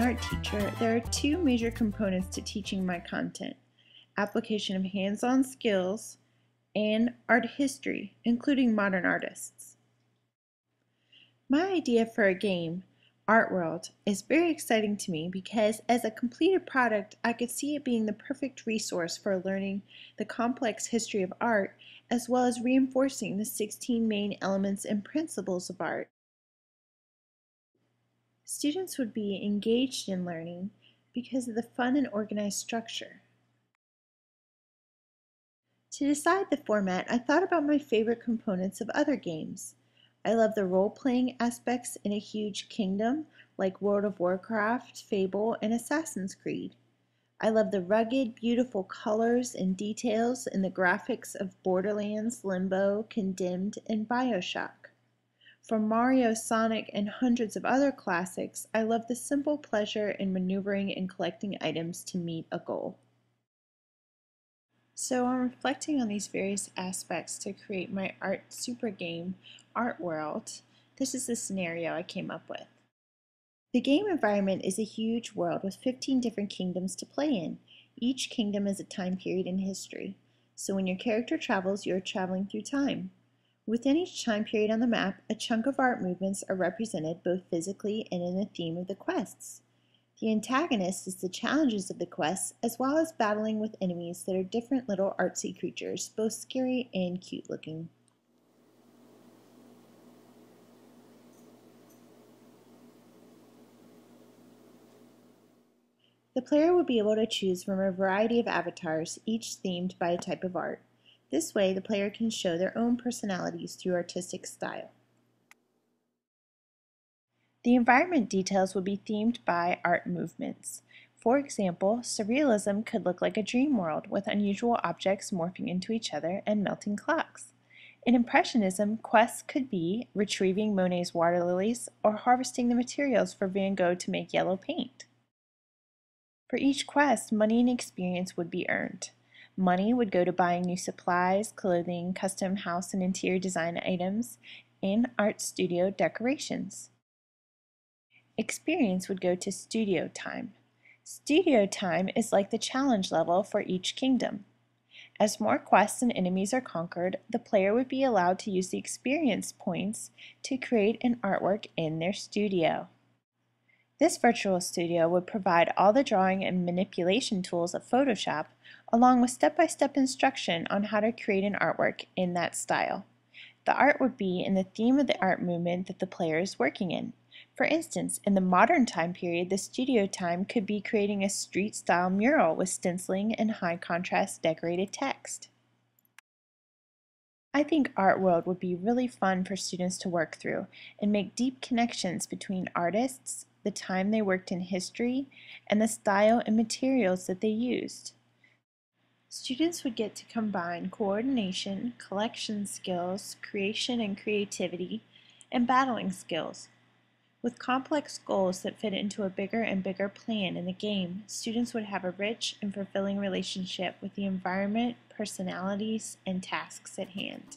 art teacher, there are two major components to teaching my content: application of hands-on skills and art history, including modern artists. My idea for a game, Art World, is very exciting to me because as a completed product, I could see it being the perfect resource for learning the complex history of art, as well as reinforcing the 16 main elements and principles of art. Students would be engaged in learning because of the fun and organized structure. To decide the format, I thought about my favorite components of other games. I love the role-playing aspects in a huge kingdom like World of Warcraft, Fable, and Assassin's Creed. I love the rugged, beautiful colors and details in the graphics of Borderlands, Limbo, Condemned, and BioShock. From Mario, Sonic, and hundreds of other classics, I love the simple pleasure in maneuvering and collecting items to meet a goal. So I'm reflecting on these various aspects to create my art super game, Art World. This is the scenario I came up with. The game environment is a huge world with 15 different kingdoms to play in. Each kingdom is a time period in history. So when your character travels, you're traveling through time. Within each time period on the map, a chunk of art movements are represented both physically and in the theme of the quests. The antagonist is the challenges of the quests, as well as battling with enemies that are different little artsy creatures, both scary and cute looking. The player will be able to choose from a variety of avatars, each themed by a type of art. This way, the player can show their own personalities through artistic style. The environment details will be themed by art movements. For example, surrealism could look like a dream world with unusual objects morphing into each other and melting clocks. In impressionism, quests could be retrieving Monet's water lilies or harvesting the materials for Van Gogh to make yellow paint. For each quest, money and experience would be earned. Money would go to buying new supplies, clothing, custom house and interior design items, and art studio decorations. Experience would go to studio time. Studio time is like the challenge level for each kingdom. As more quests and enemies are conquered, the player would be allowed to use the experience points to create an artwork in their studio. This virtual studio would provide all the drawing and manipulation tools of Photoshop, along with step-by-step instruction on how to create an artwork in that style. The art would be in the theme of the art movement that the player is working in. For instance, in the modern time period, the studio time could be creating a street-style mural with stenciling and high-contrast decorated text. I think Art World would be really fun for students to work through and make deep connections between artists, the time they worked in history, and the style and materials that they used. Students would get to combine coordination, collection skills, creation and creativity, and battling skills. With complex goals that fit into a bigger and bigger plan in the game, students would have a rich and fulfilling relationship with the environment, personalities, and tasks at hand.